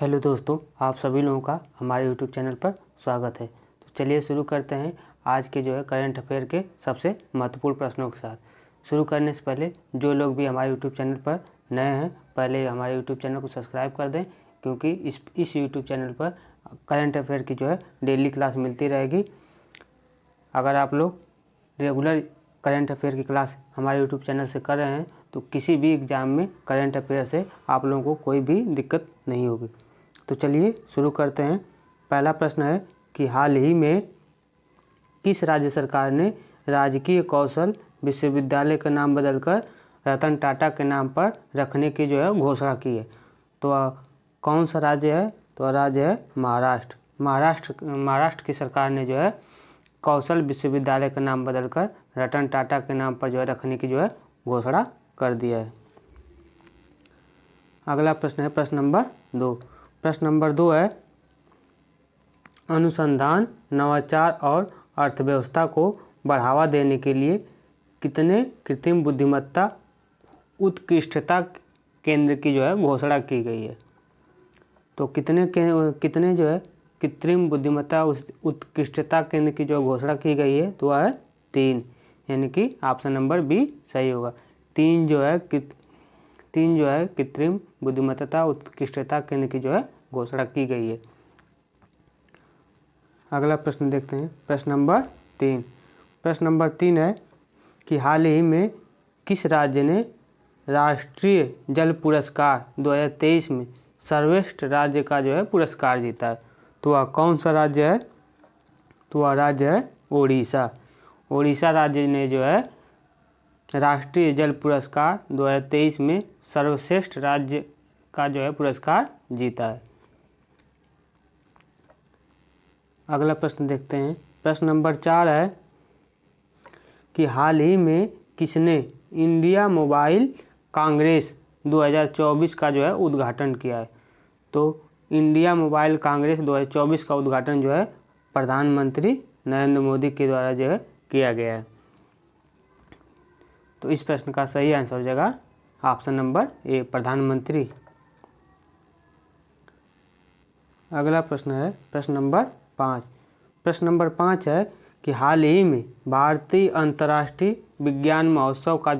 Hello दोस्तों, आप सभी लोगों का हमारे यूट्यूब चैनल पर स्वागत है। तो चलिए शुरू करते हैं आज के करंट अफेयर के सबसे महत्वपूर्ण प्रश्नों के साथ। शुरू करने से पहले जो लोग भी हमारे यूट्यूब चैनल पर नए हैं, पहले हमारे यूट्यूब चैनल को सब्सक्राइब कर दें, क्योंकि इस यूट्यूब चैनल पर करंट अफेयर की डेली क्लास मिलती रहेगी। अगर आप लोग रेगुलर करंट अफेयर की क्लास हमारे यूट्यूब चैनल से कर रहे हैं तो किसी भी एग्ज़ाम में करंट अफेयर से आप लोगों को कोई भी दिक्कत नहीं होगी। तो चलिए शुरू करते हैं। पहला प्रश्न है कि हाल ही में किस राज्य सरकार ने राजकीय कौशल विश्वविद्यालय का नाम बदलकर रतन टाटा के नाम पर रखने की घोषणा की है। तो कौन सा राज्य है? तो राज्य है महाराष्ट्र। महाराष्ट्र की सरकार ने कौशल विश्वविद्यालय का नाम बदलकर रतन टाटा के नाम पर रखने की घोषणा कर दिया है। अगला प्रश्न है प्रश्न नंबर 2। प्रश्न नंबर 2 है अनुसंधान, नवाचार और अर्थव्यवस्था को बढ़ावा देने के लिए कितने कृत्रिम बुद्धिमत्ता उत्कृष्टता केंद्र की घोषणा की गई है। तो कितने कृत्रिम बुद्धिमत्ता उत्कृष्टता केंद्र की घोषणा की गई है? तो वह है 3, यानी कि ऑप्शन नंबर बी सही होगा। 3 कृत्रिम बुद्धिमत्ता उत्कृष्टता केंद्र की घोषणा की गई है। अगला प्रश्न देखते हैं प्रश्न नंबर 3। प्रश्न नंबर 3 है कि हाल ही में किस राज्य ने राष्ट्रीय जल पुरस्कार 2023 में सर्वश्रेष्ठ राज्य का पुरस्कार जीता है। तो वह कौन सा राज्य है? तो वह राज्य है ओडिशा। ओडिशा राज्य ने राष्ट्रीय जल पुरस्कार 2023 में सर्वश्रेष्ठ राज्य का पुरस्कार जीता है। अगला प्रश्न देखते हैं प्रश्न नंबर 4 है कि हाल ही में किसने इंडिया मोबाइल कांग्रेस 2024 का उद्घाटन किया है। तो इंडिया मोबाइल कांग्रेस 2024 का उद्घाटन प्रधानमंत्री नरेंद्र मोदी के द्वारा किया गया है। तो इस प्रश्न का सही आंसर हो जाएगा ऑप्शन नंबर ए, प्रधानमंत्री। अगला प्रश्न है प्रश्न नंबर 5। प्रश्न नंबर 5 है कि हाल ही में भारतीय अंतर्राष्ट्रीय विज्ञान महोत्सव का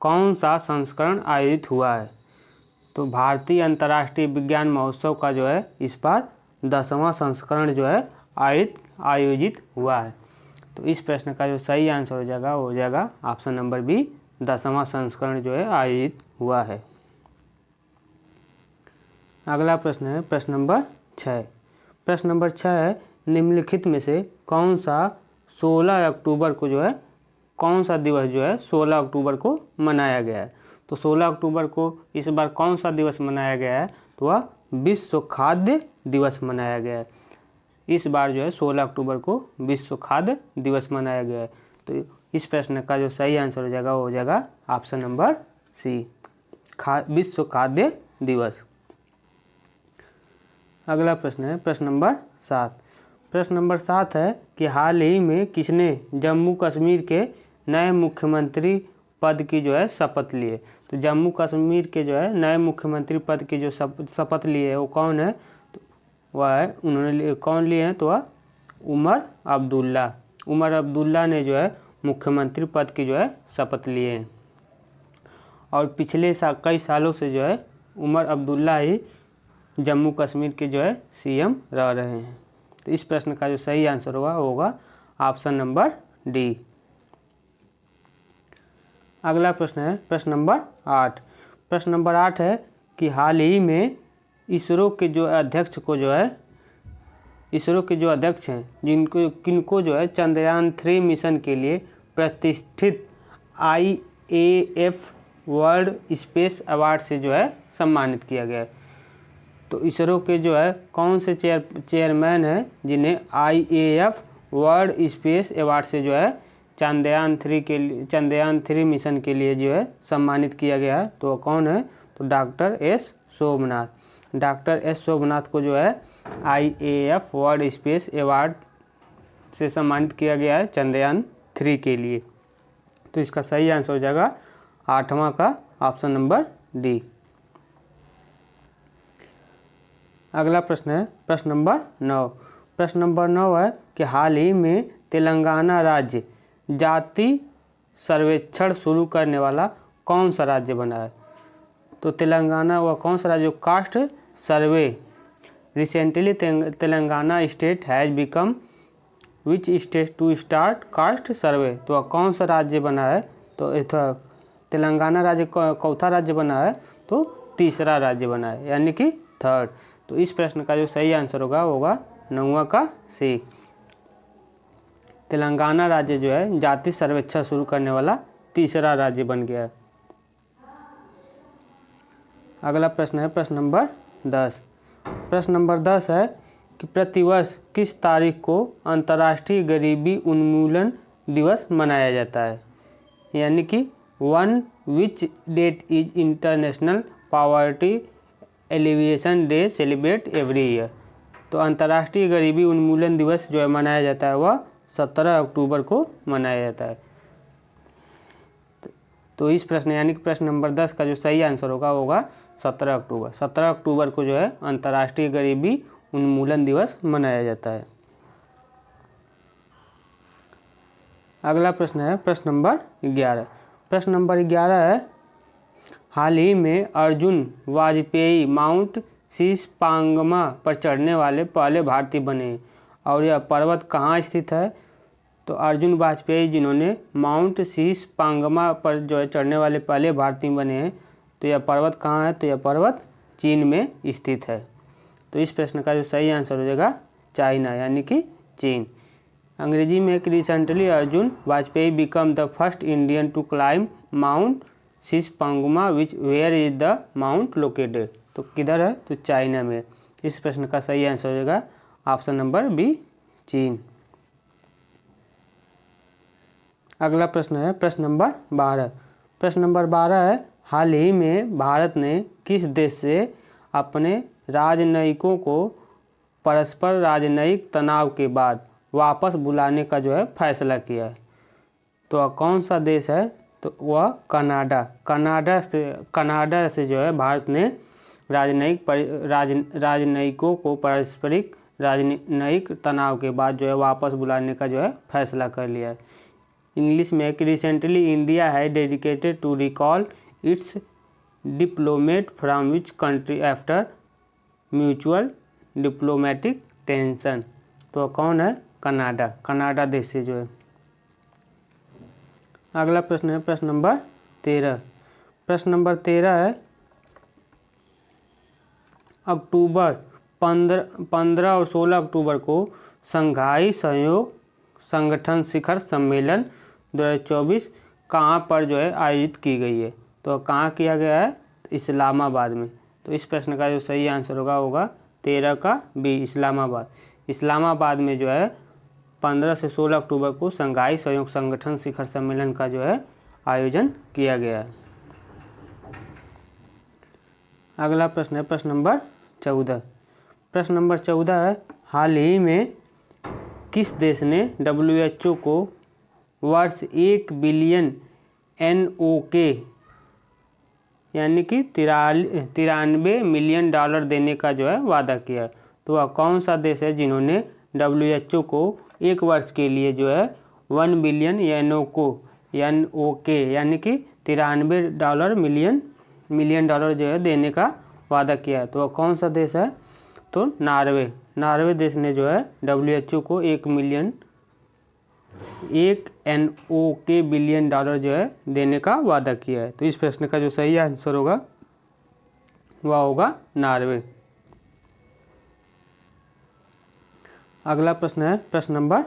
कौन सा संस्करण आयोजित हुआ है। तो भारतीय अंतर्राष्ट्रीय विज्ञान महोत्सव का इस बार 10वां संस्करण आयोजित हुआ है। तो इस प्रश्न का सही आंसर हो जाएगा ऑप्शन नंबर बी, 10वां संस्करण आयोजित हुआ है। अगला प्रश्न है प्रश्न नंबर 6। प्रश्न नंबर 6 है निम्नलिखित में से कौन सा 16 अक्टूबर को कौन सा दिवस 16 अक्टूबर को मनाया गया है। तो 16 अक्टूबर को इस बार कौन सा दिवस मनाया गया है? तो वह विश्व खाद्य दिवस मनाया गया है। इस बार 16 अक्टूबर को विश्व खाद्य दिवस मनाया गया है। तो इस प्रश्न का सही आंसर हो जाएगा ऑप्शन नंबर सी, विश्व खाद्य दिवस। अगला प्रश्न है प्रश्न नंबर 7। प्रश्न नंबर 7 है कि हाल ही में किसने जम्मू कश्मीर के नए मुख्यमंत्री पद की शपथ लिए। तो जम्मू कश्मीर के नए मुख्यमंत्री पद की शपथ लिए है वो कौन है? तो वह है उन्होंने कौन लिए हैं? तो वह उमर अब्दुल्ला ने मुख्यमंत्री पद की शपथ लिए हैं। और पिछले कई सालों से उमर अब्दुल्ला ही जम्मू कश्मीर के सीएम रह रहे हैं। तो इस प्रश्न का सही आंसर होगा ऑप्शन नंबर डी। अगला प्रश्न है प्रश्न नंबर 8। प्रश्न नंबर 8 है कि हाल ही में इसरो के अध्यक्ष को इसरो के अध्यक्ष हैं किनको चंद्रयान 3 मिशन के लिए प्रतिष्ठित IAF वर्ल्ड स्पेस अवार्ड से सम्मानित किया गया है। तो इसरो के कौन से चेयरमैन हैं जिन्हें IAF वर्ल्ड स्पेस अवार्ड से चंद्रयान 3 मिशन के लिए सम्मानित किया गया है। तो कौन है? तो डॉक्टर एस शोभनाथ को IAF वर्ल्ड स्पेस अवार्ड से सम्मानित किया गया है चंद्रयान 3 के लिए। तो इसका सही आंसर हो जाएगा 8वां का ऑप्शन नंबर डी। अगला प्रश्न है प्रश्न नंबर 9। प्रश्न नंबर 9 है कि हाल ही में तेलंगाना राज्य जाति सर्वेक्षण शुरू करने वाला कौन सा राज्य बना है। तो तेलंगाना वह कौन सा राज्य, caste survey. Recently Telangana state has become which state to start caste survey. तो वह कौन सा राज्य बना है, तो तेलंगाना राज्य चौथा राज्य बना है, तो तीसरा राज्य बना है, यानी कि थर्ड। तो इस प्रश्न का जो सही आंसर होगा 9वां का सी। तेलंगाना राज्य जो है जाति सर्वेक्षण शुरू करने वाला तीसरा राज्य बन गया है। अगला प्रश्न है प्रश्न नंबर 10। प्रश्न नंबर 10 है कि प्रतिवर्ष किस तारीख को अंतर्राष्ट्रीय गरीबी उन्मूलन दिवस मनाया जाता है, यानी कि which date is international poverty alleviation day celebrate every year. तो अंतर्राष्ट्रीय गरीबी उन्मूलन दिवस जो है मनाया जाता है वह 17 अक्टूबर को मनाया जाता है। तो इस प्रश्न यानी कि प्रश्न नंबर 10 का जो सही आंसर होगा 17 अक्टूबर। 17 अक्टूबर को जो है अंतर्राष्ट्रीय गरीबी उन्मूलन दिवस मनाया जाता है। अगला प्रश्न है प्रश्न नंबर 11। प्रश्न नंबर 11 है हाल ही में अर्जुन वाजपेयी माउंट शीशपांगमा पर चढ़ने वाले पहले भारतीय बने और यह पर्वत कहाँ स्थित है। तो अर्जुन वाजपेयी जिन्होंने माउंट शीशपांगमा पर जो है चढ़ने वाले पहले भारतीय बने हैं, तो यह पर्वत कहाँ है, तो यह पर्वत चीन में स्थित है। तो इस प्रश्न का जो सही आंसर हो जाएगा चाइना, यानी कि चीन। अंग्रेजी में एक recently Arjun Vajpayee become the first Indian to climb Mount Shishapangma which where is the mount located. तो किधर है, तो चाइना में। इस प्रश्न का सही आंसर हो जाएगा ऑप्शन नंबर बी, चीन। अगला प्रश्न है प्रश्न नंबर 12। प्रश्न नंबर 12 है हाल ही में भारत ने किस देश से अपने राजनयिकों को परस्पर राजनयिक तनाव के बाद वापस बुलाने का जो है फैसला किया है। तो वह कौन सा देश है, तो वह कनाडा। कनाडा से जो है भारत ने राजनयिकों को पारस्परिक राजनयिक तनाव के बाद जो है वापस बुलाने का जो है फैसला कर लिया है। इंग्लिश में कि रिसेंटली इंडिया है dedicated to recall its diplomat from which country after mutual diplomatic tension. तो कौन है, कनाडा देश से जो है। अगला प्रश्न है प्रश्न नंबर 13। प्रश्न नंबर 13 है अक्टूबर 15 और 16 अक्टूबर को शंघाई सहयोग संगठन शिखर सम्मेलन 2024 कहाँ पर जो है आयोजित की गई है। तो कहाँ किया गया है, इस्लामाबाद में। तो इस प्रश्न का जो सही आंसर होगा 13 का बी, इस्लामाबाद में जो है 15 से 16 अक्टूबर को शंघाई सहयोग संगठन शिखर सम्मेलन का जो है आयोजन किया गया है। अगला प्रश्न है प्रश्न नंबर 14। प्रश्न नंबर 14 है हाल ही में किस देश ने WHO को वर्ष 1 बिलियन NOK यानी कि 93 मिलियन डॉलर देने का जो है वादा किया है। तो वह कौन सा देश है जिन्होंने WHO को एक वर्ष के लिए जो है 1 बिलियन NOK यानी कि 93 मिलियन डॉलर जो है देने का वादा किया है। तो वह कौन सा देश है, तो नॉर्वे देश ने जो है WHO को 1 NOK बिलियन डॉलर जो है देने का वादा किया है। तो इस प्रश्न का जो सही आंसर होगा वह होगा नॉर्वे। अगला प्रश्न है प्रश्न नंबर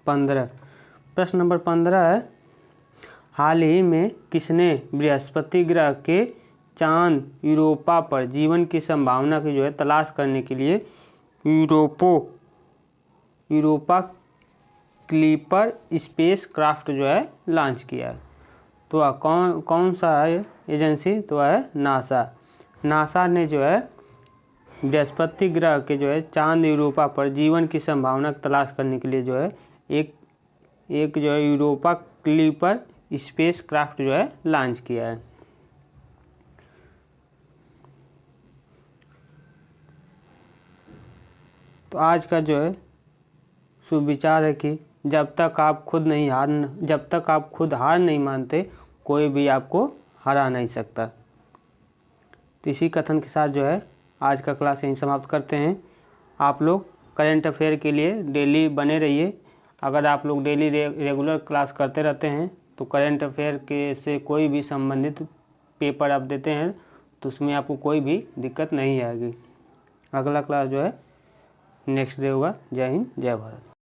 15। प्रश्न नंबर 15 है हाल ही में किसने बृहस्पति ग्रह के चांद यूरोपा पर जीवन की संभावना की जो है तलाश करने के लिए यूरोपा क्लिपर स्पेस क्राफ्ट जो है लॉन्च किया है। तो वह कौन सा है एजेंसी, तो वह है नासा ने जो है बृहस्पति ग्रह के जो है चांद यूरोपा पर जीवन की संभावना तलाश करने के लिए जो है एक जो है यूरोपा क्लिपर स्पेस क्राफ्ट जो है लॉन्च किया है। तो आज का जो है सुविचार है कि जब तक आप खुद हार नहीं मानते, कोई भी आपको हरा नहीं सकता। तो इसी कथन के साथ जो है आज का क्लास यहीं समाप्त करते हैं। आप लोग करंट अफेयर के लिए डेली बने रहिए। अगर आप लोग डेली रेगुलर क्लास करते रहते हैं तो करंट अफेयर के से कोई भी संबंधित पेपर आप देते हैं तो उसमें आपको कोई भी दिक्कत नहीं आएगी। अगला क्लास जो है नेक्स्ट डे होगा। जय हिंद, जय भारत।